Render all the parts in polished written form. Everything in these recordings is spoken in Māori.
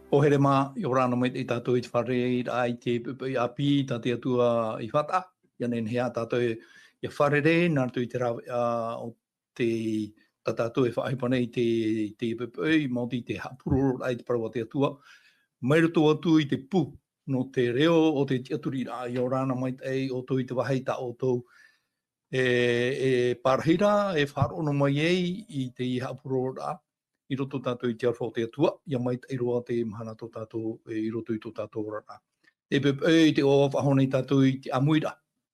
O here mā, i orana mai i tātou i te whare ai te pupi api, tā te atua i whata, ia nen hea tātou i whare re, nā tu i te rā o te tātou e whaipane i te pupi, mauti te hapuro ai te parawa te atua, mai roto atu i te pu, no te reo o te aturi rā, i orana mai ei o tō i te waheita o tō parahira, e wharono mai ei i te hapuro rā, i roto tātou i te arwhao te atua, ia mai i roa te mahana tō tātou, i roto i tō tātou rana. E te o whahone i tātou i te amuira,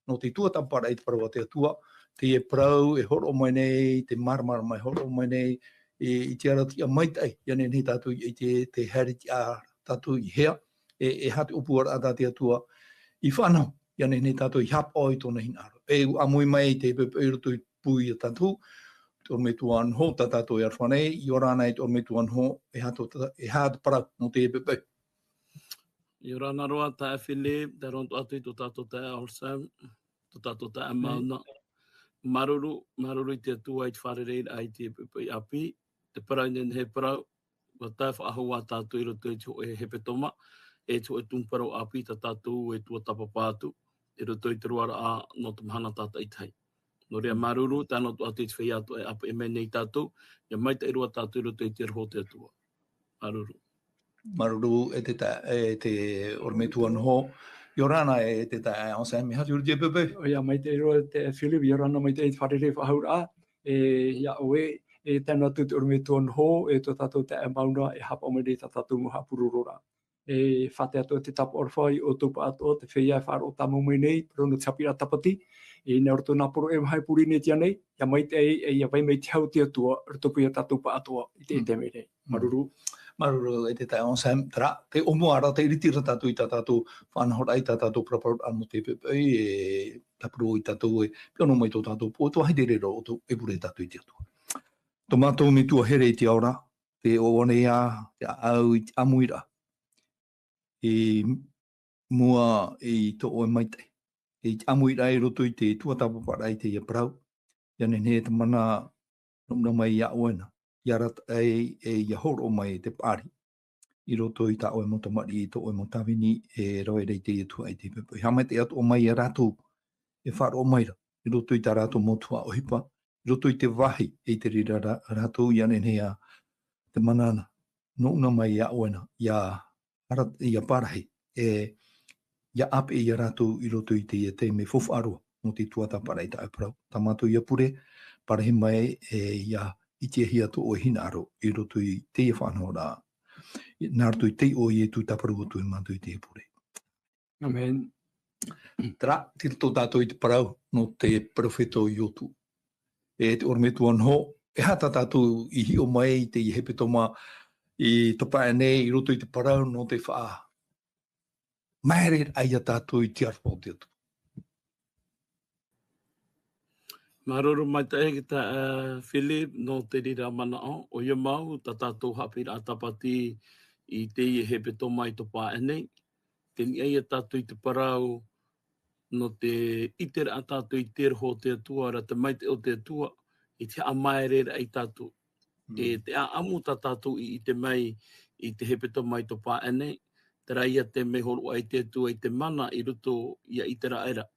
no te tuatampara i te parawa te atua, te e prau, e horo mai nei, te maramara mai horo mai nei, i te arati a maitai, ia nei tātou i te heriti a tātou i hea, e hate upuara a tātou atua i whanau, ia nei tātou i hapa i tōna hinaro. E amui mai te i roto i pui a tātou, tō me tuan ho tā tātou i arwhanei, i orana i tō me tuan ho, e hātu para no te epepe. I orana roa tā e Philip, tā ronto atu i tō tātou tā e Olsam, tō tātou tā e Mauna. Maruru i te atua i te wharereira ai te epepe i api, te parau nen he parau, wa tā whaahu wā tātou i roto i tō e hepe toma, e tō e tūmparau api tā tātou e tō tapapātu, i roto i te ruara a no te mahana tātou i tai. No rea maruru, tāna tu atu i te whai atu e apa e menei tātou, ia maita i rua tātou i roto i te rho te atua. Maruru. Maruru e te ormetu anho, i orana e te tae Olsam, me hati uru te epepe. Ia maita i rua te Philip, i orana maita i te wharere whahaura, ia oe, e tāna tu te ormetu anho, e tō tātou te e mauna, e hapa omere tā tātou muha pururora. E whate ato te tapa orwhai o tupa ato, te whia e wharo tamu mai nei, prono te apira tapati, e nā roto nā poro e mahai puri ne tia nei, ia mai te ia vai mai te hau te atua, roto pia tātou pa atua i te te mere. Maruru. Maruru e te tae Olsam, tara, te omuara, te iritira tātou i tā tātou, whanahora i tā tātou praparu anu te pepe, e tapuru i tātou e, piono mai tō tātou po, tō haide rero o tō e pure tātou i te atua. Tō mātou me tua here i te aura, te o onea, te au i te amuira, e mua i tō oe maitai. E amuira i roto i te tuatapapara i te ia prau, ia nene te mana nomna mai ia oena, ia rata e ia horo mai te pari, i roto i ta oe motamari i tō oe motawini e roe rei te itua i te pepe. Hamai te atu o mai e rātou, e wharo o maira, i roto i ta rātou motua o hipa, i roto i te wahi e te rira rātou ia nene a te manana, nomna mai ia oena, ia parahi, ia ape i rātou i roto i te me fofaroa no te tuatapara i ta aprau. Ta mātou ia pure, parahi mai ia i te hia to o hina aro i roto i te whanau rā. Nā roto i te o i e tu taparu o tu i mātou i te pure. Amen. Tara, te tō tātou i te parau no te profeto i otu. E te ormetu anho, e hata tātou i hio mai i te i hepe toma i topa e nei i roto i te parau no te wha. Maere ai a tātou i te arwhau te atu. Maruru mai te ki ta Philip no te rira mana o ia mau, ta tātou hapira atapati i te i hepe toma i topa e nei. Te ni ai a tātou i te parau no te itera a tātou i te rho te atua, ra te maite o te atua, i te amaere ai tātou. E te amu ta tātou i te mai i te hepe toma i topa e nei. Tera ia te mehoro ai te atua i te mana i ruto ia itera era.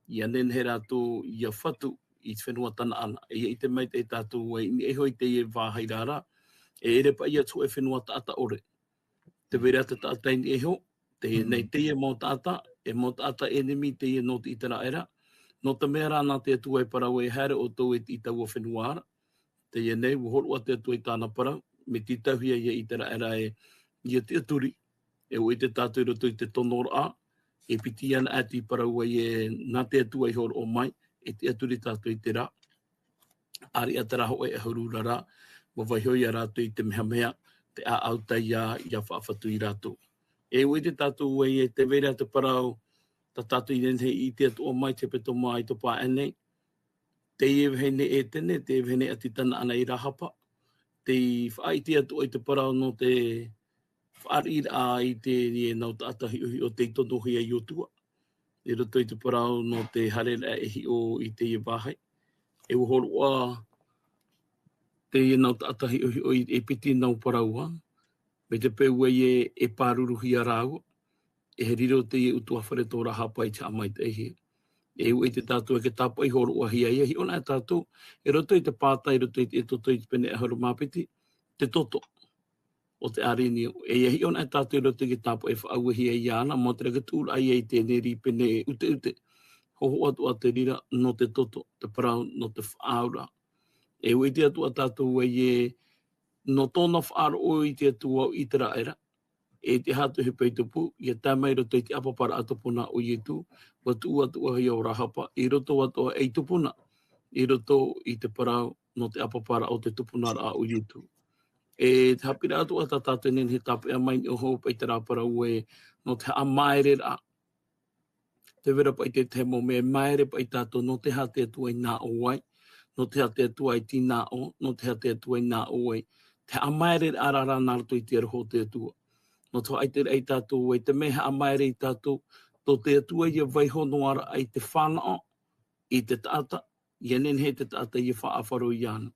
Ia nen he rātou ia whatu i te whenua tana ana. Ia i te mai te tātou ni e hoi te e wāhai rāra. E ere pa ia tō e whenua tāta ore. Te wera te tātai ni e ho. Te nei te e mō tāta. E mō tāta enemi te e no te itera era. No te mea rāna te atua e parau e haere o tō e i tau o whenua ara. Te e nei wuhorua te atua i tāna parau. Me ti tauhia ia itera era e ia te aturi. E o i te tātou roto i te tonora a, e piti ana ati parau ai e nā te atua i horo o mai, e te aturi tātou i te rā. Ari a te raho e haurura rā, wa vai hoi a rātou i te meha mea, te a autai ia whaafatu i rātou. E o i te tātou ai e te vera te parau, ta tātou i nene i te atu o mai, te peto mai to pā enei. Te i evhene e tene, te evhene ati tana ana i rahapa. Te i whaiti atu i te parau no te wharir a i te rie nau tātahi o te tonohi a iotua. E roto i te parau no te harera e hi o i te i wahai. E uhorua te i nau tātahi o i e piti nau paraua. Me te peu e pāruruhi a rāua, e he riro te i utua whare tōra hapa i te amai te ehi. E ui te tātou e ke tāpa i horo ua hia ia, hi ona e tātou, e roto i te pātai, roto i te toto i te pene e haru māpiti, te toto o te arini. E hi ona e tātou i roto i ke tāpa e whaau hia ia ana, mo te raka tūra ai e te neri pene e ute. Hoho atu a te rira no te toto, te parau no te whaura. E ui te atu a tātou e no tōna whaaro o i te atua i te raera. E te hatu he peitupu, i a tāmai roto i te apapara atupuna o i tu, wa tu atu ahi o rahapa, i roto atu a ei tupuna, i roto i te parau no te apapara o te tupuna a o i tu. E te hapira atu a tātou nen he tapu e mai o hou pai te rāpara ue no te amaere ra. Te vera pai te mo me maere pai tātou no te hate atu ai nā o wai, no te hate atu ai ti nā o, no te hate atu ai nā o wai. Te amaere arara nā rato i te araho te atua. No tō aitere ai tātou, te meha amaere i tātou, tō te atua i a vaihono ara ai te whanao, i te tāta, i anen he te tāta i a whaafaro i ana.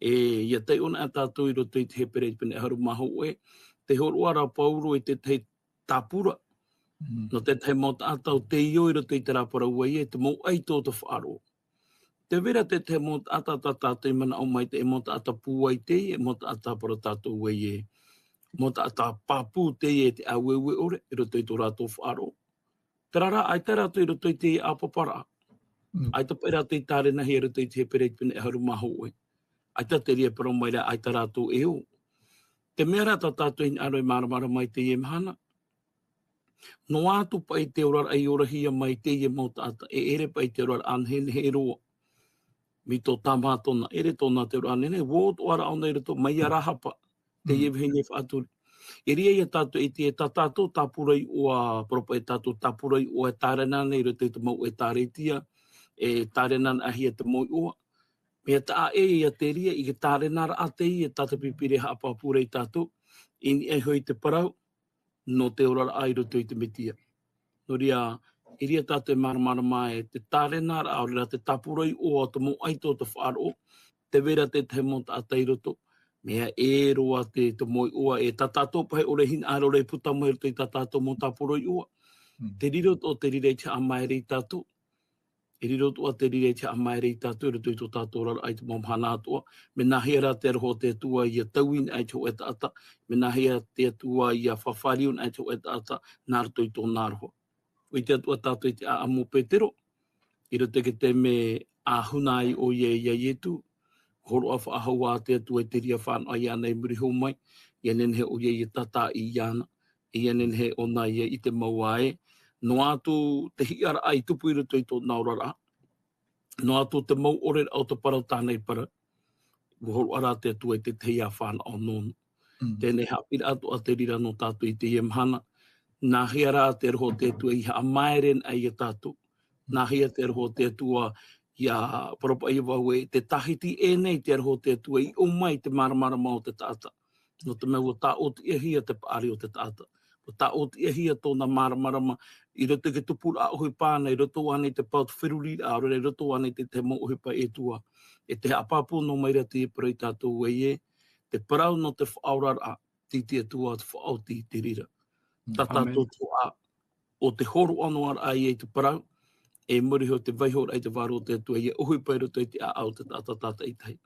Ia tei ona a tātou i roto i te hepere i pene haru maho e, te horo ara pauro i te tei tāpura, no te tei mo tātou te io i roto i te rāpara ua i e, te mo ai tō te whaaro. Te vera te te mo tātou i mana au mai te e mo tātou pūai te e mo tātou para tātou ua i e. Mo ta papu te e te awewe ore, i roto i tō rātou whaaro. Te rara, ai te rātou i roto i te apapara. Ai te pai rātou i tāre nahi i roto i te hepere i pene e haru maho oe. Ai te ria para mai rea, ai te rātou e o. Te mea rata tātou i aroi maramara mai te e mahana. No atu pai te orar ai orahia mai te e mo tāta, e ere pai te orar anhen he roa. Mi tō tāmātona, ere tōna te orar anhen, wō tō ara auna i roto, mai ara hapa. Te iewhene whaaturi. E ria ia tātou e te tātou tāpurai o a propa e tātou tāpurai o e tārenan e roto i te mau e tāretia, e tārenan ahi e te mau oa. Mea tā e ia te ria i ke tārenara a te i e tātou pipire hapa pūrei tātou, ini e hoi te parau, no te orara ai roto i te metia. No ria, e ria tātou e maramara mai e te tārenara a ora te tāpurai o a te mau aito te whaaro, te vera te te mo tātai roto, mea e roa te moi ua e tātātou pahe ore hin aro rei puta mai te tātātou mo tāpuroi ua. Te riro o te rirei te amaere i tātou. E riro o te rirei te amaere i tātou, e rito i tō tātou rara ai te momhana atua. Me nahia rā te roho te atua i a tauin ai te o e tāta. Me nahia te atua i a whawhariun ai te o e tāta, nā rato i tō nāroho. I te atua tātou i te a amo Petero, i rito ke te me ahunai o ie ia ietu, horo a whaahaua te atua i te ria whāna ai ana i muri hau mai, i anen he o ie i tata i ana, i anen he o nai i te maua e. No atu te hiara ai tupu i roto i tō naurara, no atu te mau ore au te parau tānei para, horo ara te atua i te teia whāna o nono. Tēnei hapira atu a te rira no tātou i te iemhana, nā hiara te roho te atua i ha amaeren ai a tātou, nā hia te roho te atua ia paropa i wau e te tahiti e nei te roho te atua i o mai te maramara mau te tāta. No te mea tā o te ihia te paari o te tāta. Tā o te ihia tōna maramarama i roto ke tupura a ohi pāna, i roto ane te pau te whiruri a ore, i roto ane te mo ohi pa e tua. E te hapapu no mai rea te e parei tātou e, te parau no te whaurara ti te atua te whaau ti te rira. Tā tātou toa o te horo anu ara ai e te parau, e muri ho te vaihor ai te waro te atua i ohi pai roto i te au te tātata i tai.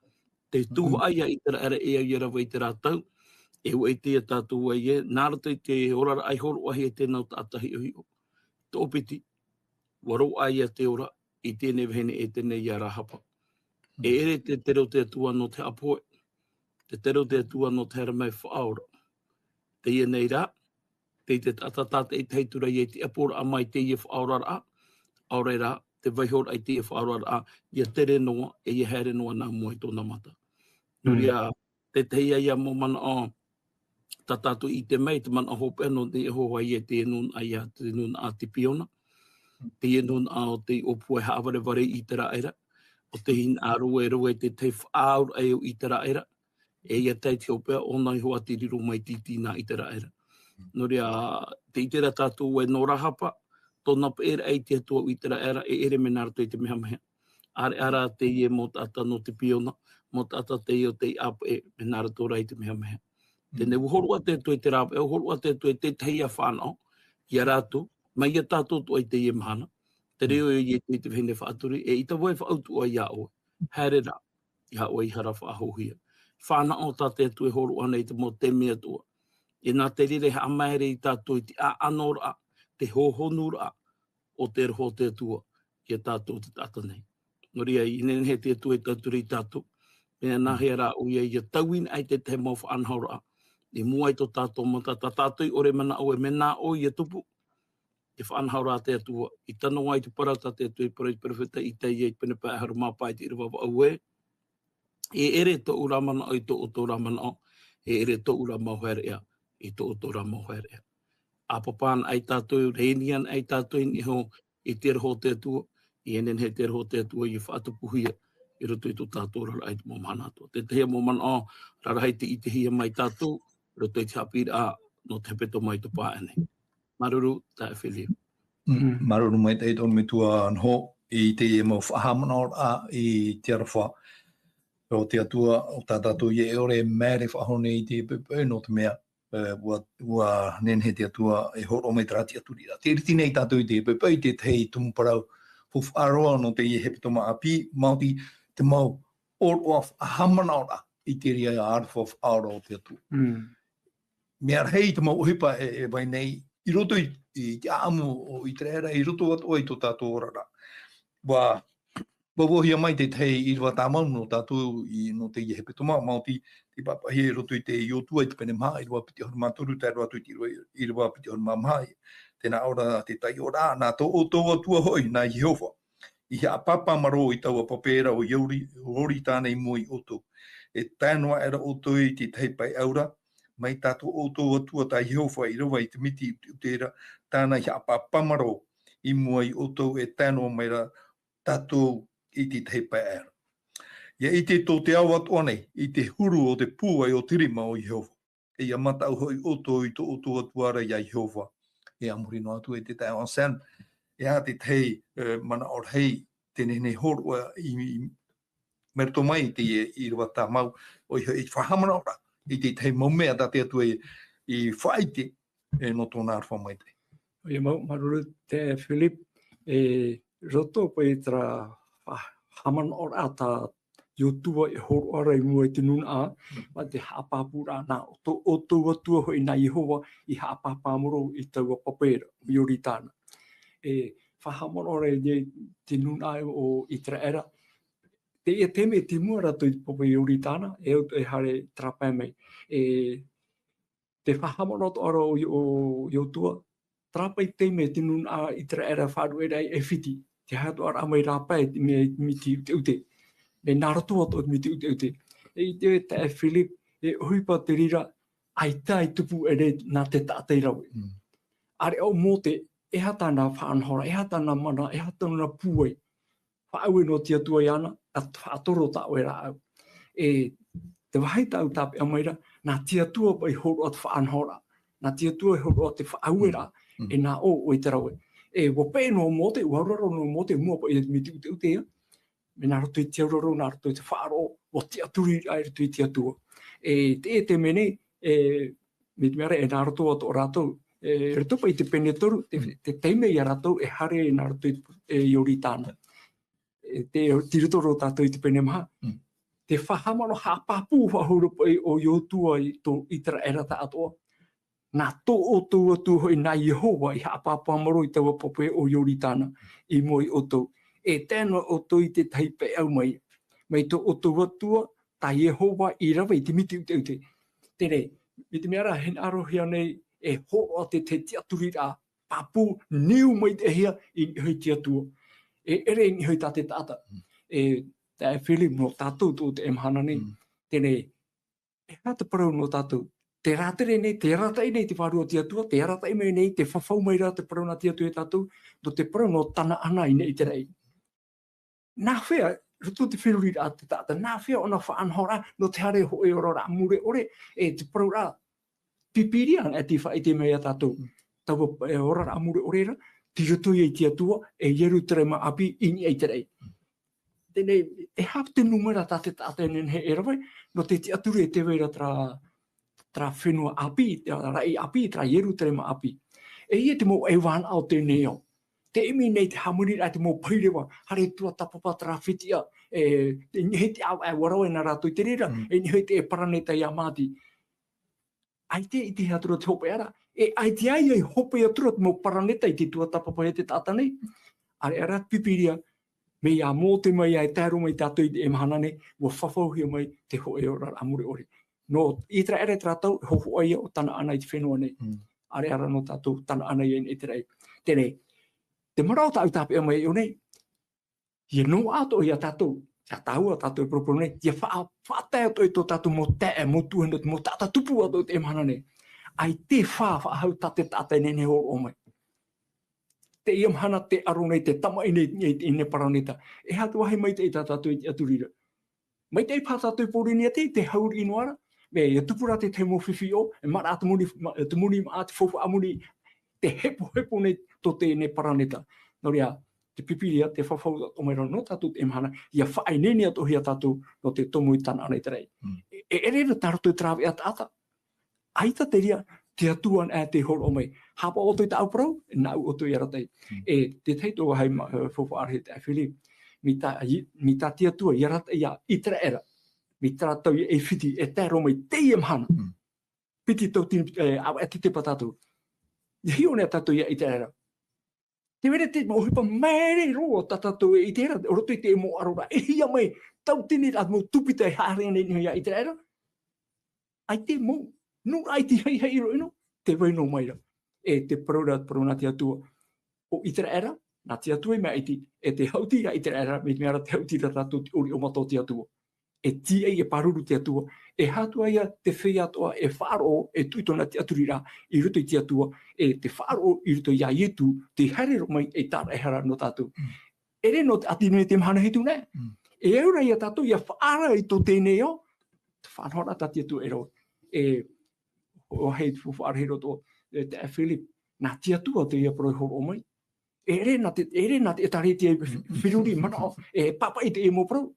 Te tuho ai i te ra e ai rawa i te rātau, e ua i te tātou ai e, nā rato i te orara ai horo ahi e tēnau tātahi o hio. Tō piti, waro ai a te ora, i tēnei wahene e tēnei i a rahapa. E ere te tero te atua no te apoe, te tero te atua no te hera mai whaora. Te ia nei rā, te tātata i teitura i te apora a mai te ia whaora rā, aure rā, te vaihor ai te whaora rā, ia tere noa, e ia here noa nā mua i tōna mata. Nuria, te teia ia mo mana o, ta tātou i te mei, te mana hope anō te hoa i e te nun ai a te nun a te piona, te nun a o te opua haaware ware i te raera, o te hin a roe te te whaaur ai o i te raera, e ia tei te opea, o nai hoa te riro mai titi nā i te raera. Nuria, te i te ra tātou e no rahapa, tōna pēra ai te atua i te raera, e ere me nārato i te meha meha. Are ara te ie mo tata no te piona, mo tata te i o te apu e me nārato rai te meha meha. Tēnei uhorua te tue te rāwe, uhorua te tue te teia whānau, i a rātou, mai ia tātou tu ai te ia mahana. Te reo i te whene whaaturi, e ita wai whaautu ai a oe. Haere rā, i ha oe i hara whaahohia. Whānau tā te tue horua nei te mō te mea tua. E nā te rere ha amaere i tātou i te a anora, te hohonura o te roho te tua, i a tātou te tata nei. Nori ai, inen he te tue tāturi i tātou. Mea nā hea rā ui ai, i a tauin ai te mau whaanhaura. I mua i tō tātou mata, tā tātou i ore mana oe, me nā oi i a tupu. I whaanhaura te atua, i tano ai te parata te atu i parewhita i te iei pene pai haru māpai te irawawa aue. E ere tō ura mana o i tō o tō ramana o, e ere tō ura mauhere ea, i tō o tō ramauhere ea. A papāna ai tātou, reinian ai tātou i ho i te roho te atua, i enen he te roho te atua i whaatupuhia, i roto i tō tātou rara ai te momana atua. Te tehia momana o, rara hei te i te hia mai tātou, roto i te hapira a, no te hepeto mai te pāene. Maruru, tae whili. Maruru mai te tonu me tua anho i te e mau whahamana a i te arawha. O te atua o tātātou i e ore mere whahone i te pepe no te mea. Ua nenhe te atua e horo mai trati aturi. Te riti nei tātou i te pepe i te tei tumuparau whaaroa no te i hepeto maa api. Māti te mau oroa whahamana ora i te ria arwha whaaro o te atua. Mea rei te mau uhipa e vai nei i roto i te aamu o i te era, i roto atu i tō tātou orara. Wawohia mai te tei i rwa tāmau no tātou i no te i hepeto maa, Māoti te papahi e roto i te i otua i te pene maa, i rwa piti horu mātoru, te rwa atu i rwa piti horu maa maa. Tēnā ora te tai ora, nā tō o tō atua hoi, nā Jehova. I hea papa maro i taua papera o Iori tānei moi oto. E tānoa era oto i te tei pai aura, mai tātou o tō atua tā Jehova i rawa i te miti i tēra, tāna hea papa maro i mua i oto e tānoa mai ra tātou i te tei pai aura. Ia i te tō te au atua nei, i te huru o te pūai o tirima o Jehova. E ia matau hoi oto i tō oto atuara i a Jehova. E amuri no atu e te tai onsan. E a te tei mana or hei tēnei nei horua i merto mai te i rua tā mau o i whahamana ora i te tei maumea tā te atu i whaite e no tōna arwha mai te. Ia mau maruru te Philip e roto po i tra whahamana ora tā iotua e horua rai mua i te nuna a, ma te haapapura nā o tō atua hoi nā Jehova i haapapamuro i taua papera, Iori tāna. E whahamana ora i te nuna o i tra era, te ia teme te mua rato i popo Iori tāna, e hare trapai mai. Te whahamana ora o iotua, trapai teme te nuna i tra era wharu era e whiti, te hatu ara amai rapai me miti te ute. Me naratua to mi te ute. E te te Philip e huipa te rira ai tai tupu ere nā te tātei rawe. Are au mō te e hata nā whaanhora, e hata nā mana, e hata nā pūai. Whaaue no tia tua i ana, a whaatoro tā oe rā au. E te wahai tau tāpe amaira, nā tia tua pai horo at whaanhora. Nā tia tua horo at te whaaue rā, e nā o te rawe. E wape no mō te, uararo no mō te mua pa i mi te ute ia. Me nā roto i te auraro, nā roto i te whaaro, o te aturi ai roto i te atua. E te mene, me te mera e nā roto ato o rātou, roto pa i te pene toru, te teime i a rātou e hare e nā roto i Iori tāna. Te tirotoro tātou i te pene maha. Te whahamano hāpāpū whahuru pa i o iotua i tera era tā atoa. Nā tō o tō atu hoi nā Jehova i hāpāpū amaro i taua pope o Iori tāna i moi o tō. E tēnā o tō i te taipe au mai. Mai tō o tō atua, tā Jehova i rawa i te miti ute. Tere, me te meara hen arohia nei e horo te aturi rā, papu niu mai te hea i hoi te atua. E ere i hoi tā te tāta. E tā e Philip no tātou tō te emhana nei. Tere, e hata parau no tātou. Te rātere nei, te ratai nei te wharu o te atua, te ratai mai nei, te whawhau mai rā te parau na te atua e tātou, no te parau no tana ana i nei te rei. Nā whea, roto te whiruri rā te tāta, nā whea o nā whaanhora, no te hare hoi ora rā mure ore, e te parau rā, pipirian e te whae te mea tātou. Taua e ora rā mure ore rā, te roto i te atua, e yeru tere ma api ini ei te rei. Tēnei, e hap te numera tā te tāta enen he e rawai, no te aturi e te weira tra tra whenua api, rai api, tra Jerusalem api. E te mo e wan au te neo. Te imi nei te hamuri ai te mo pairewa, hare tua tapapa tra whitia, te nihe te au e warau e na rātou te rera, e nihe te e paraneta i amati. Ai te i te hatura te hope ara, e ai te ai ai hope atura te mo paraneta i te tua tapapa e te tata nei. Are ara pipiria, me ia mō te mai ai tāro mai tātou i te emahana nei, wa whawhauhia mai te hoe o rara amure ori. No, i tra ere tātou, hoho ai o tana ana i te whenua nei. Are ara no tātou, tana ana i e te rei. Tēnei, te marau tāu tāpe mai o nei, ia no ato i a tātou, ia tāua tātou e proporo nei, ia whaatai ato i tō tātou mo tae, mo tuhenot, mo tāta tupu ato i te emahana nei. Ai te whaahau tate tātai nei ho o mai. Te iam hana te aro nei, te tama i ne paraneta. E hatu wahi mai te i tātou i aturira. Mai te i pātātou i pōrini a te hauri inoara. Me ia tupura te mo whiwhi o, e mara atu muni ma ati fofu amuni, te hepo nei tō te ne paraneta. Nō rea, te pipiria, te whawhau o mai rana no tātou te emahana, ia whaineni atu hi a tātou no te tomu i tāna anei te rei. E rera tātou i trawe ata ata. Aita te ria, te atuan e te horo o mai. Hapa o toi te auparau, na au o toi aratai. E te teito hei whawha arhe te awhiri, mi tā te atua, i arata ia, i tera era. Mi tātou e whiti, e tēro mai, te iam hana. Piti tau tini, au e te patatu. I hio nea tātou ia i tera era. Te were te mohipa mere roa tātou e i tera, o roto i te mo arora. E hia mai, tau tini at mo tupita e haare nei ia i tera era. Ai te mo, no ai te hei roino, te waino maira. E te parona te atua. O i tera era, nā te atua i mea iti, e te hauti i tera era, me mea te hauti ra tātou te ori o mato te atua. E ti e paruru te atua, e hatua ia te whea atoa, e wharo, e tuitona te aturira, i ruto i te atua, e te wharo i ruto ia ietu, te harero mai e tāra e hara no tātou. E re no te atinu e te mahana hitu ne. E eura ia tātou, ia whaara i tō tēnei o, te whanhora tā te atua e ro. E o hei te whara hero tō, te Philip, nā te atua te ia paroi horo o mai. E re nā te etare te whiruri mana o, e papa i te e mo parau.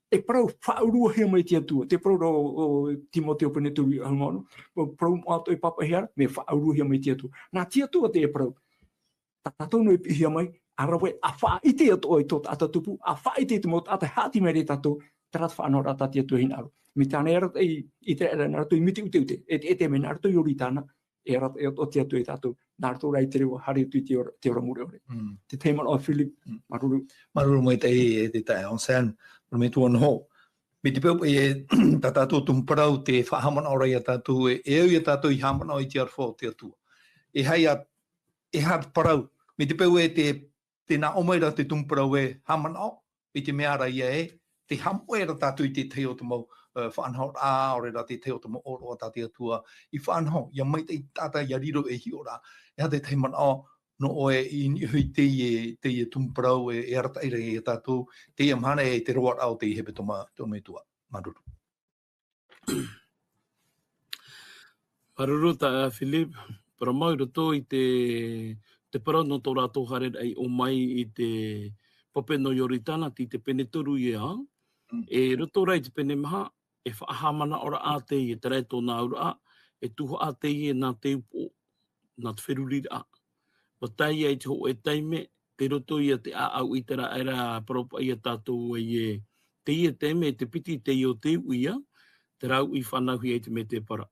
E parau whaurua hea mai te atua. Te parau o Timoteo Peneturi Ahumano. Parau mo ato e papa hea, me whaurua hea mai te atua. Nā te atua te e parau. Tātou no e pihia mai, arawe a wha i te atua i tō tātou tupu, a wha i te mo tātai hāti mai re tātou, tarat whaanora tā te atua hina aru. Mi tāna e rata i te era, nā rato i miti ute, e te me nā rato i ori tāna, e rata e o te atua i tātou, nā rato rei te rewa, hari atu i te ora mure ore. Te teimana o Philip, maruru. Maruru mai te e te tae on san, me tuan ho. Me te pēp e tā tātou tumparau te whahamana ora i a tātou e au i a tātou i hamana o i te arwha o te atua. E hea parau. Me te pēp e te nā omaira te tumparau e hamana o, i te meara ia e, te hamo e ra tātou i te teo te mau whaanhau a, ore ra te teo te mau oro a tātou atua. I whaanhau, ia mai te tātou i a riro e hi ora. E ha te teimana o, no oe i hui te i tumparau e arata ira i tātou, te i amhana e te roa au te i hepe tō me tua. Maruru. Maruru ta Philip, para mai roto i te parau no tō rātou hare ai o mai i te papeno Yoritana ti te peneturu i a. E roto rai te pene maha, e whaahamana ora a te i e te rei tōna aura a, e tuho a te i e nā te upo, nā te whirurira a. Wa tai ai te ho e taime, te roto ia te au i tera era propa ia tātou e te ia teime, te piti te i o te uia, te rau i whanahui ai te me te para.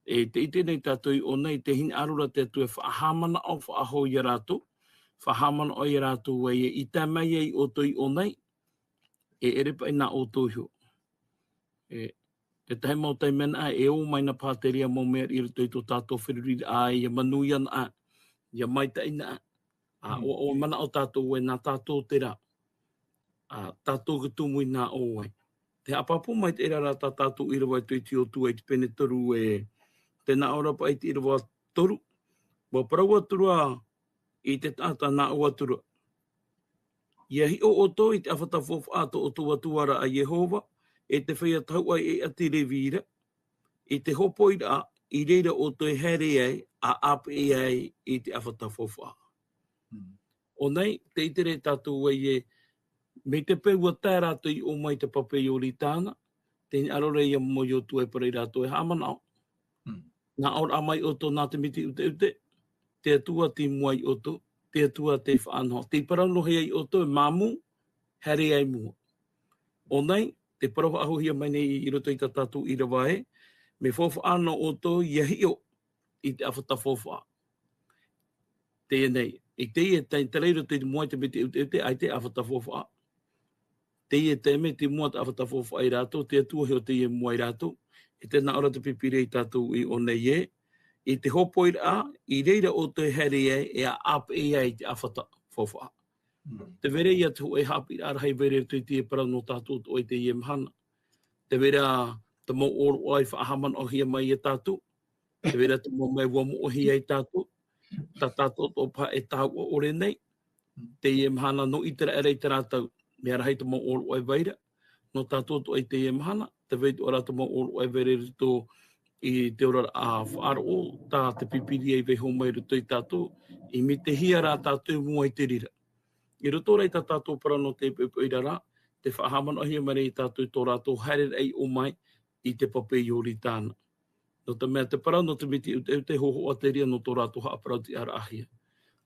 E te ite nei tātou i o nei, te hini arura te atu e whaahamana o whaaho i a rātou, whahamana o i a rātou e i tā mai ai o toi o nei, e erepa i nā o tohio. Te tahi mau taimena e o mai na pāteria mō mea i rato i tō tātou whiruriri a i a manui ana a. Ia mai ta ina o mana o tātou e nā tātou te rā. Tātou ka tumu i nā o ai. Te apapo mai te era rā tātou i rawa i te o tu ai te penetaru e te nā ora pa i te i rawa toru. Wa parau aturua i te tāta nā o aturua. Ia hi o to i te awhatafof ato o tu atuara a Yehova e te whaia tau ai e ati revira. I te hopo i rā i reira o toi here ai a ape ai i te awhatafofa. O nei, te itere tātou ai e me te peua tā rātou i o mai te pape i ori tāna, te arore ia mo i o tu e parei rātou e hamana o. Nā ora mai oto nā te miti ute, te atua ti muai oto, te atua te whaanho. Te paranohi ai oto e māmu, here ai mua. O nei, te parawa ahohia mai nei I roto I tātou I rawae, me fofa ano oto iahi o I te awhata fofa. Te nei, I te e te reiro te muai te miti ute, ai te awhata fofa. Te e te me te mua te awhata fofa ai rato, te atua heo te e muai rato, e te nā ora te pipire I tātou I o nei e, I te hopo I reira o te here e a ap e ai te awhata fofa. Te vere ia tu e hapi arahai vere tu te parau no tātou o te ie mhana. Te vera te mo oro ai whaahaman o hia mai e tātou. Te vera te mo mai wamu o hia I tātou. Ta tātou o pa e tāu o ore nei. Te ie mhana no I tera ere I te rātau. Me arahai te mo oro ai veira. No tātou o te ie mhana. Te veitu ora te mo oro ai vere rito I te ora a whaaro. Tā te pipiri ai veho mai rito I tātou. I mi te hia rā tātou mua I te rira. I roto rei tā tātou parano te pepeirara, te whahaman o hia mare I tātou tō rātou haere ei o mai I te pape I ori tāna. No te mea te parano te miti te hoho a te ria no tō rātou haaparau te ara ahia.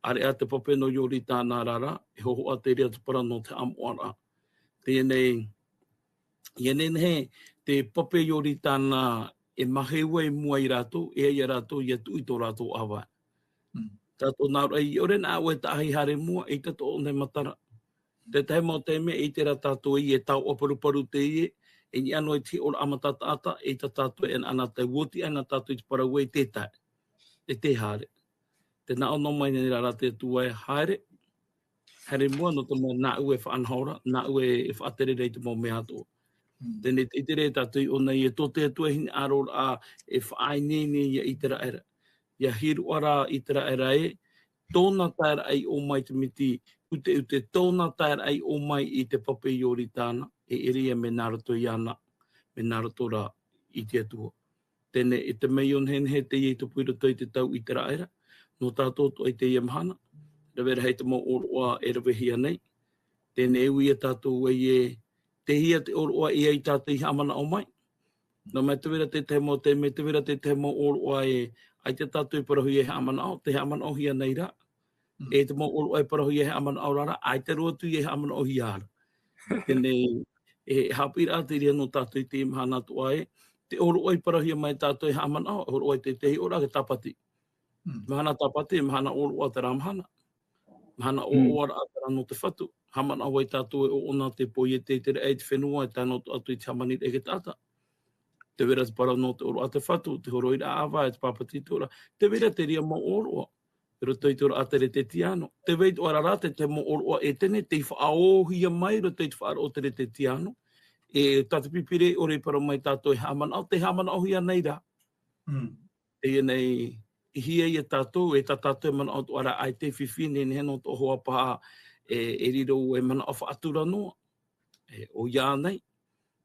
Are a te pape no I ori tāna rara, e hoho a te ria te parano te amoara. Te nei he, te pape I ori tāna e maheua I mua I rātou, e ai rātou I atu I tō rātou awa. Tātou nā rei, ore nā ue tāhi hare mua, I te tō nei matara. Te tahi mo te me, I te ra tātou I e tau oparuparu te I e ni anō I ti ora amatata ata, I te tātou e ana te woti, ana tātou I te paraue I te tai, e te hare. Te nā ono mai nei rara te tua e haere, hare mua no te mo nā ue whaanhaura, nā ue e whaatere rei te mo mea tō. Tēnei I te rei tātou I ona I e tō te atua hini arora a e whaainene I te ra era. Ia hiru ara I te raera e, tōna taera ai o mai te miti, ute tōna taera ai o mai I te pape I ori tāna, e iria me nārato I ana, me nārato ra I te atua. Tēne e te mei on hen he te I te puira toi te tau I te raera, no tātou to I te I mahana, rewera hei te mo oroa e rewehia nei, tēne e ui e tātou e te hia te oroa I ai tātou I hamana o mai, no mai te vera te te mo te me te vera te mo oroa e ai te tātou I parahui e hamana o, te hamana o hia nei rā. E te mo oro e parahui e hamana o rara, ai te rotu I e hamana o hia ara. Tēnei, e hapira te ria no tātou I te imahana tu ai, te oro oi parahui mai tātou I hamana o, oro oi te tehi ora ke tapati. Mahana tapati, mahana oro o te ramahana. Mahana o ora a te rano te whatu. Hamana o i tātou e o ona te poi e te tere e te whenua e tāno atu I te hamani e ke tāta. Te vera te para no te oro a te whatu, te horo I ra awa e te papati tora. Te vera te ria mo oroa. Pero toi tora a tere te tiano. Te veit o arara te mo oroa e tene, te whaohia mai ro te whaaro o tere te tiano. E tata pipire ore para mai tātou e hamana, te hamana o hia nei ra. E nei, I hia I tātou, e tātou e mana o ara ai te whiwhine, ne heno to hoa paha e riro e mana o whaatura noa. O ia nei.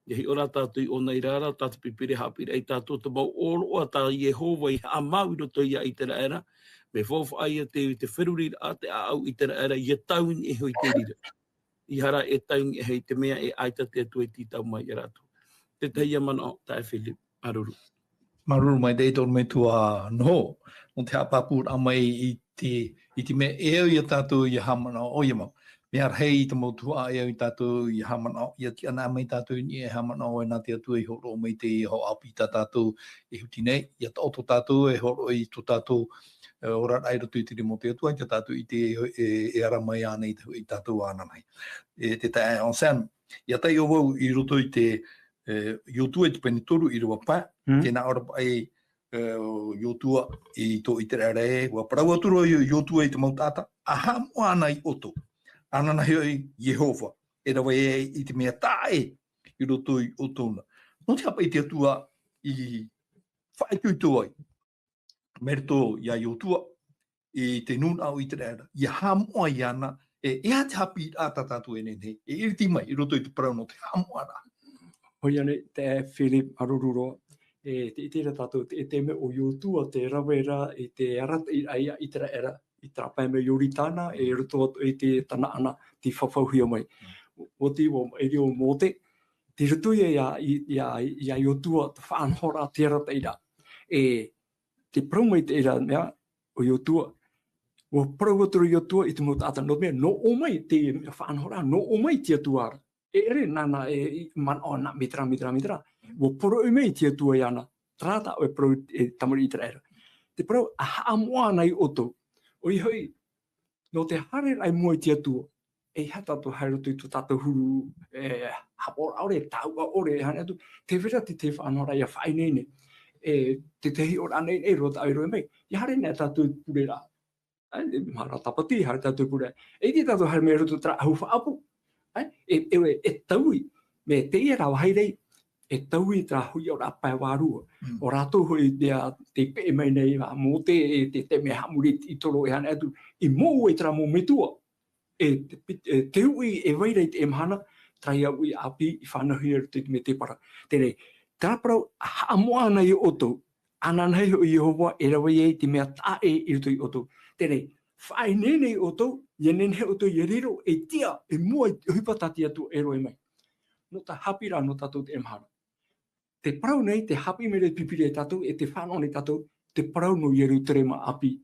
Ia ora tātou I o nei rara, tātou pipire hapire, ei tātou te mau oro a tā Yehova I amau I roto ia I te raera, me fofa ai a te whirurira a te au I te raera, I tauni e hoi te rira. I hara e tauni e hei te mea e aita te atu e titau mai I rātou. Te teia mana o tae Philip, maruru. Maruru mai dei tōru me tua no, o te apapur a mai I te me eo I tātou I hamana o ia mau. Me ar hei I te motua eo I tātou I hamana o, ia ti ana mai tātou ni e hamana o e nā te atu e horo mai te ho api tā tātou e huti nei, ia ta oto tātou e horo I tō tātou ora rai roto I te rimo te atua, ia tātou I te e ara mai ana I tātou ana mai. E te tae on san, ia tai o wau I roto I te yotua I te penitoru I rua pā, tēnā ora pai yotua I tō I te rare, wa parau aturo yotua I te mautata, aha mo ana I oto. Ana na hoi Yehova, e rawa I te mea tae I roto I otona. No te hapa I te atua I whaetui tuai. Merto ia yotua, I te nun au I te rara, I hamoa I ana, e ea te hapi I ata tātou e nene, e iriti mai I roto I te parau no te hamoa rā. Hoi ane, te Philip Arururo, e te itira tātou, e te me o yotua, te rawera, e te arata I te rara, I trapai me yuri tāna, e roto I te tana ana, ti whawhauhia mai. O ti o eri o mōte, te roto ia yotua, te whaanhora, te rata ira. E te promoi te era mea o yo tua o progotro yo tua I te mo tata no me no o mai te whanhora no o mai te tuara ere nana man ona mitra o pro mai te tua yana trata o pro tamari tra te pro a moa nei oto o I hoi no te hare ai mo te tua hata to hairo tu tata huru hapor ore tau ore hana tu te vera te whanhora ia whainene te tehi o anei rota ai roi mai I hare ne tatu purera mara tapati har tatu pure te tatu har me roto tra hu apu taui me te ia rau hairei taui tra hui o rapa waru o rato hui te pe mai nei mo te me hamuri I tolo hana tu I mo tra mo metua te hui vairei te emhana traia ui api I whanahi te me te para tere Tāparo hamoa nei oto, ananai o Yehova e rawa ei te mea tae I roto I oto. Tere, whae nenei oto, nene oto riro tia, mua hupatati atu roe mai. No ta hapira no tatou te emhana. Te parau nei, te hapi mere pipire tatou, te whanone tatou, te parau no yeru terema api,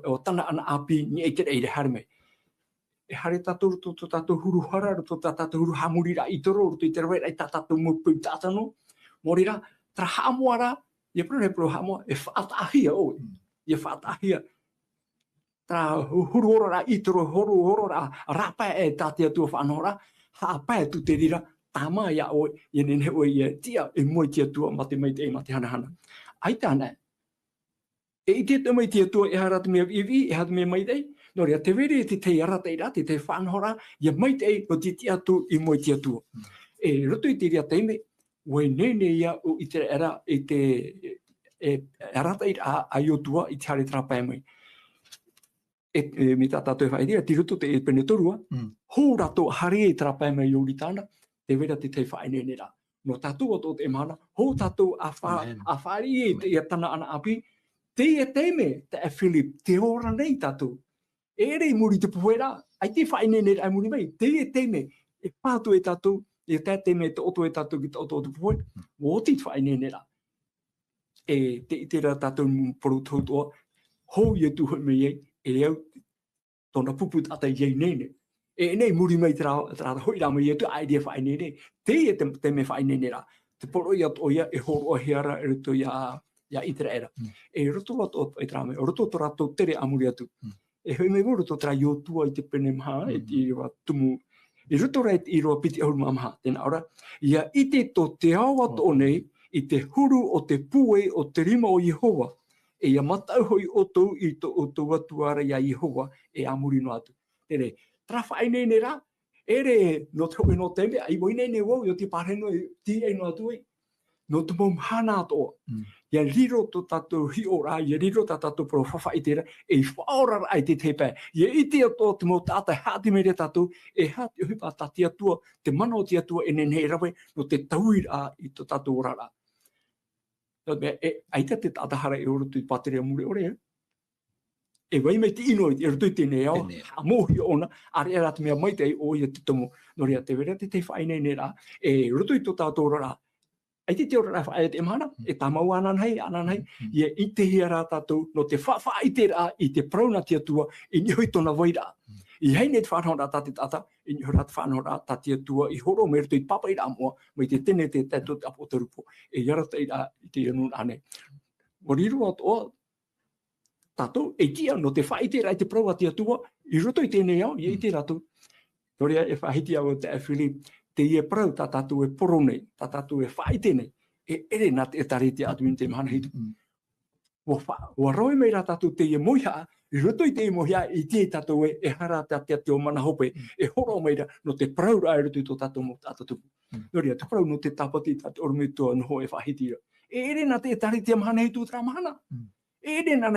o tana ana api, ni e kere eire hare mai. Hare tatou roto tatou huru hara, roto tatou huru hamurira I toro, roto I te rawera I tatou mo pui tatano, morira tra hamoara ia pro hamo whaatahia o ia whaatahia tra hurora itoro horora rapa tatia tu whanora hapa tu te rira tama ia o ia nene o ia tia moi tia tu mate mai te mate hana ai tana te mai tia tu harat me ivi hat me mai dei no ria te veri te arata ira te whanora ia mai te o tia tu I moi tia tu roto I te ria teime we nene ia o I te era te arata ira a iotua I te hare trapa mai mi tata te whaidea ti ruto te penetorua ho rato hare trapa mai o ritana te vera te whainene ra no tatu o te mana ho tatu a whari te tana ana api te teme te Philip te ora nei tatu ere muri te puera ai te whainene ai muri mai te teme pātu tatu e te me te oto tatu ki te oto poi o te whainene ra te itera tatu porototoa ho ia tu me e au tona pupu tata ye nene nei muri mai tra hoi ra mai tu idea whainene te me whainene ra te poro ia toia e horo heara e to ia itera era roto o tra me roto to rato tere amuri atu hoi me roto tra yo tua I te pene maha I wa tumu I roto rei I roa piti au mamaha tena ora ia ite to te awa to nei I te huru o te pue o te rima o Yehova ia matau hoi o tau I to o tau atuara ia Yehova amuri no atu tere trafainene ra ere no te hoi no teme ai moinene wau yo te pareno ti no atu no te mom hana to ia riro to tatou hi ora ia riro tatou pro whawhaitera whaora ai te tepe ia iti to te mo tata hati mere tatou hati hupa tati atua te mana o ti atua nene rawe no te tauira I to tatou rara ai te tata hara oro tu patere muri ore wai me te ino I roto te neo a mohi ona are era te mea mai te o ia te tomo no rea te vera te whainene ra roto I to tatou rara ai te ora fa te mana tamau ananai ia I te hira tatou no te whaitera I te prauna te atua I ni hoi tona waira I hei ne te whanhora tata I ni hora te whanhora tati atua I horo me ruto I papa ira moa mai te tene te tato te apo te rupo yarata ira I te anun ane moriru ato tatou tia no te whaitera I te prauna te atua I roto I tene au I te rato Toria whahiti au te Philip te ia prau tatatu poro nei, tatatu whaite nei, ere nā te tarete atu in te mana hitu. Wa roi mei rā tatu te ia moiha, I roto I te moiha I te tatu hara te o mana hope, horo mei rā no te prau rā roto I to tatu mo tatu. Noria, te prau no te tapati tatu orme toa noho whahiti ra. Ere nā te tarete mana hitu tra mana. Ere nā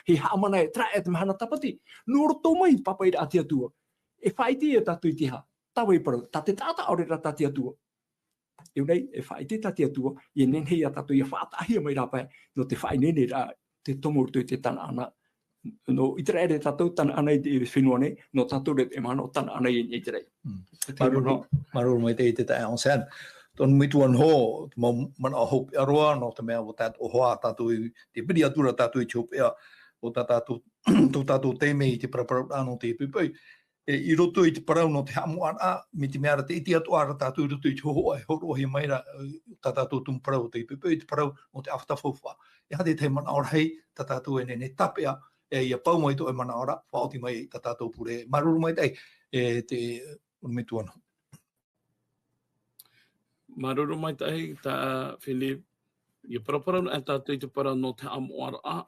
he hamana tra te mana tapati. No roto mai papa I rā te atua. Whaiti tatu I te ha. Tawe paru, tate tata ore rata te atua. Nei, whaite tati atua, I nenhei a tatu I whaatahia mai rapa, no te whainene ra, te tomorto te tana ana. No, I te ere tatou tana ana I te whenua nei, no tatou re te mana o tana ana I te rei. Maruru mai te tae on sean. ton mituan ho man a hope aroa no te mea o tat o hoa tatu te piri atura tatu I chup ea o tatu tatu te mei te parapara ano te pipai I roto I te parau no te hamuan a mi te mea te iti atu ara tatu I roto I te hoa e horo hi maira tatu tum parau te pipai te parau no te awhatafofa e hate te mana ora hei tatu e ne tapea e ia pau mai to e mana ora whaoti mai tatu pure maruru mai tei e te mituan ho. Maruru mai tahi, ta Philip, ia parapara no e tātou I te para no te amoara a.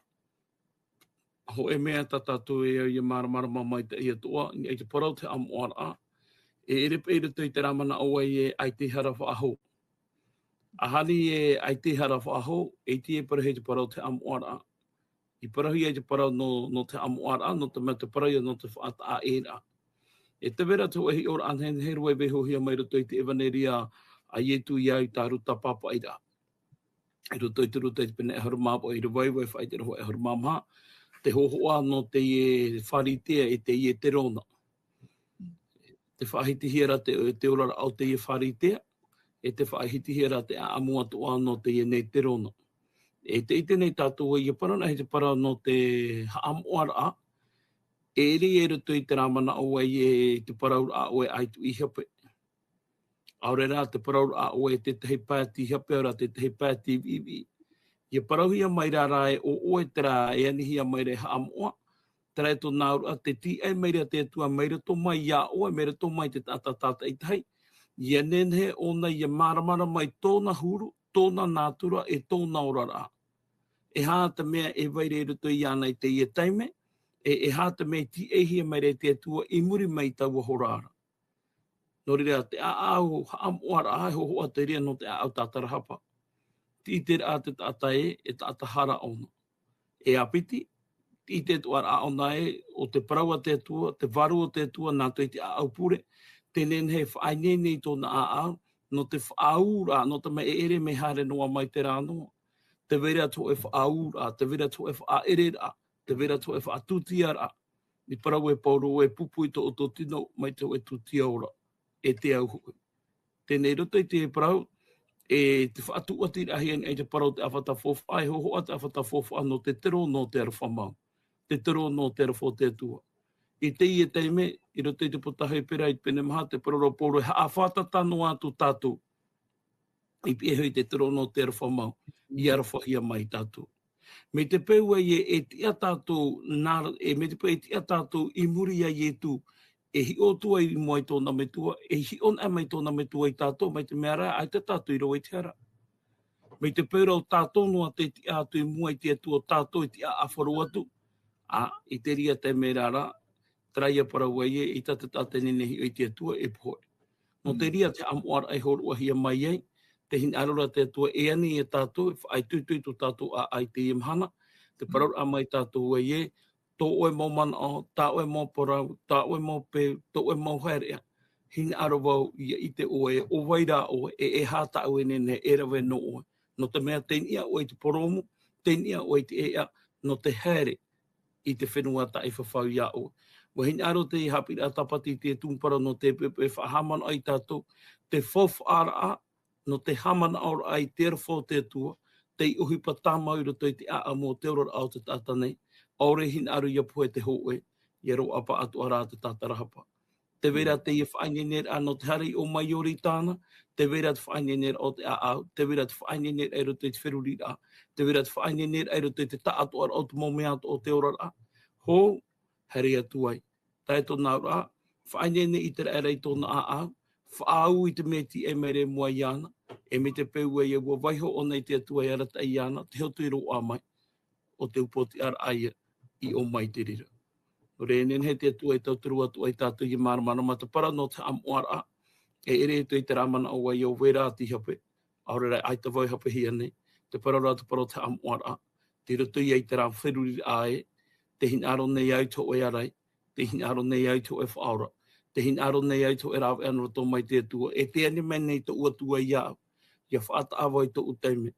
Ho e mea ta tātou e ia maramarama mai te ia toa, ni e te parau te amoara a. E ere peire tui te ramana aua I e ai te hara whaaho. A hani e ai te hara whaaho, e ti e parahe te parau te amoara a. I parahi e te parau no te amoara a, no te mea te parahi no te whaata a era. E te vera tu ehi ora anhen heru e beho hia mai roto I te evaneria a ietu iau I tā ruta papa ira. I roto I te ruta I te pene e harumapa I rewaiwai whai te roho e harumama. Te hohoa no te e wharitea e te I e te rona. Te whahitihira te orara au te I e wharitea, e te whahitihira te amua toa no te I e nei te rona. E te ite nei tātua I e parana he te para no te haamoara a, e ri e roto I te ramana au e te paraura a o e aitu I hape. Aure rā te paraura a o e te tehi pāti hape ora te tehi pāti vivi. Ia parauhia mai rā e o e tera e anihia mai re haamoa, tera e tō nāuru a te ti e meira te atua meira tō mai ia o e meira tō mai te tata I tahi. Ia nenhe ona ia maramara mai tōna huru, tōna nātura e tōna orara. E hāta mea e waire roto I ana I te ia taime, e hāta mea ti e hia mai re te atua I muri mai taua horara. Nō rea te aau haamoara a ho hoa te rea no te aau tātara hapa. Ti te rea te tata e tātahara ona. E apiti, ti te tuara a ona e o te paraua te atua, te varu o te atua, nā toi te aau pure, te nenhe whainene I tōna aau, no te whaaura, no te me ere me hare noa mai te rānoa. Te vera to e whaaura, te vera to e whaerera, te vera to e whaatutiara. Ni parau e pauro e pupu I to o tō tino mai te o e tutia ora. E te au hui. Tēnei roto I te parau, e te whaatuatira ahi e te parau te awhatafofa, ai hoho a te awhatafofa no te tero no te arawhamau. Te tero no te arawho te atua. I te I e teime, I roto I te potahai pera I pene maha, te parau pauro e haawhata no atu tātou. I piehui te tero no te arawhamau, I arawhahia mai tātou. Me te peua e tia tātou, me te peua e tia tātou I muri a ietu, e hi o tua I moai tōna metua, e hi on a mai tōna metua I tātou, mai te mea rai, ai te tātou I roa I te ara. Me te peura o tātou noa te tia atu I mua I te atua tātou I tia awharu atu, I te ria te mea rā, traia paraua I tate nehi I te atua e poe. No te ria te amoara ai horua hia mai ai, te hin arora te atua e ani e tātou, ai tuitui tō tātou a ai te imhana, te parau a mai tātou e, tō oe mau mana o, tā oe mau porau, tā oe mau pe, tō oe mau haerea. Hin arawau I te oe, o waira oe, e hata oe nene, e rawe no oe. No te mea tenia oe te poromu, tenia oe te ea, no te haere I te whenua ta I whawhau ia oe. Wa hin aro te I hapi a tapati te tūmpara no te pepe whahamana ai tātou, te fof ara a, no te hamana ora ai te rafo te atua, te I uhi pa tāmau roto I te a mo te ora au te tata nei, aure hin aru ia poe te hoe, ia ro apa atu ara te tatarahapa. Te vera te I whainenera a no te hari o maiori tāna, te vera te whainenera o te au, te vera te whainenera e roto I te wherurira, te vera te whainenera e roto I te taatu ara o te momeato o te ora a. Ho, hari atu ai. Tai tōna ura, whainene I te rei tōna au, whaau I te meti e mere mua iana, e me te peua I ua waiho o nei te atua I arata I ana, te hotu I roa mai, o te upoti ara aia I o mai te rira. O renen he te atua I tauturu atu ai tātou I maramana ma te para no te amoara, e ere tu I te ramana o ai o wera ati hape, aurera ai te vai hape hia nei, te para rātu para te amoara, te roto I ai te rā wheruri ae, te hin aro nei au to e arai, te hin aro nei au to e whaora, te hin aro nei au to e rāwe anora tō mai te atua, e te ane mene I to uatua I au, ia whaata awa I to utaime,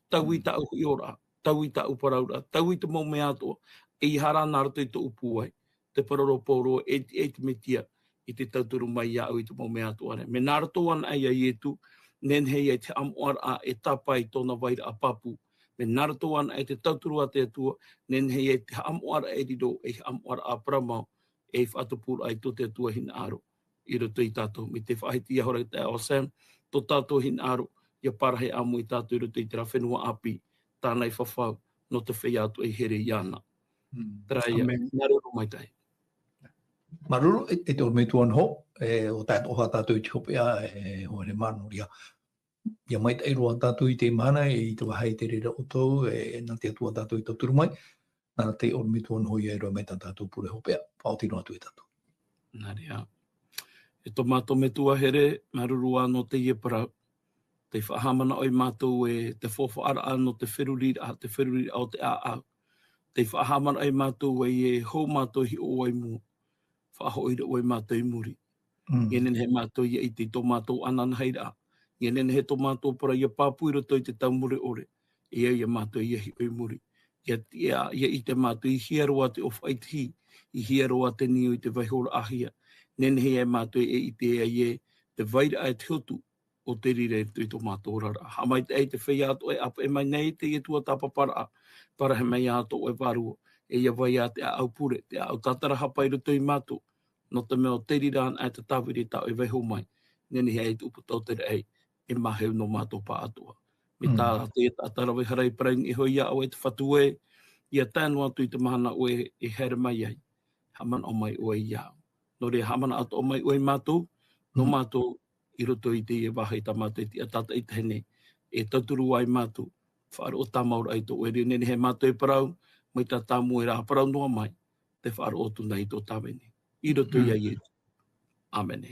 tau I ta uhi ora, tau I ta uparaura, tau I te mau mea atoa, e I hara nārato I to upuai, te pararo pōro e te metia I te tauturu mai iau I te mau mea atoa. Me nārato ana ai ai etu, nen hei e te amuara a e tapai tōna waira a papu, me narato ana e te tauturua te atua, nen hei e te amuara e rido, e amuara a paramau, e whaatapura ai tō te atua hina aro, i roto i tātou, me te whahiti ahora te ao Sam, tō tātou hina aro, ia parahe amu i tātou i roto i te rawhenua api, tānei whawhau, no te whai atu e here i ana. Taraia, naroro mai tai. Maruru, e te orme tuan ho, o tātou oha tātou i te hopea, ho ere manu ria. Ia mai tai roa tātou i te mana, i te wahai te rera o tau, nā te atua tātou i tau turu mai, nā te orme tuan ho i e roa mai tātou pure hopea, whaotino atu i tātou. Nā rea. E tō mātou me tua here, maruru anō te ieparau, te whahamana oi mātou e te whawhaara anō te wheruriri au te a. Te whahamana oi mātou e hou mātou hi o ai mua. Whahoira oi mātou i muri. Ngenen he mātou i te tō mātou anana heira. Ngenen he tō mātou para ia pāpuira toi te taumure ore. Ia mātou i hi oi muri. Ia i te mātou i hiaroa te ofaitihi. I hiaroa te niu i te vaihora ahia. Nen he mātou i te e te vaira e te hotu o te rire tui tō mātou rara. Hamai te te whai ato e apa e mai nei te e tua tāpapara. Para he mai ato e varua. E ia vai a te au pure, te au tatara hapai roto i mātou. No te meo te riraan ai te tāwiri tau e veho mai. Neni hei te upatau te rei, e maheu no mātou pā atua. Me tā te tātarawe harai praing e hoi au e te whatue, ia tānu atu i te mahana oe e here mai ai. Haman o mai oe i au. No rea hamana atu o mai oe mātou, no mātou i roto i te e wahai ta mātou i te atata i te hene. E tauturu ai mātou, whaaro o tamaura ai tō ere. Neni he mātou e parau, mai tā tāmu e rā parau noa mai, te whaaro o tuna i tō tāwene. I roto i ai e. Amen.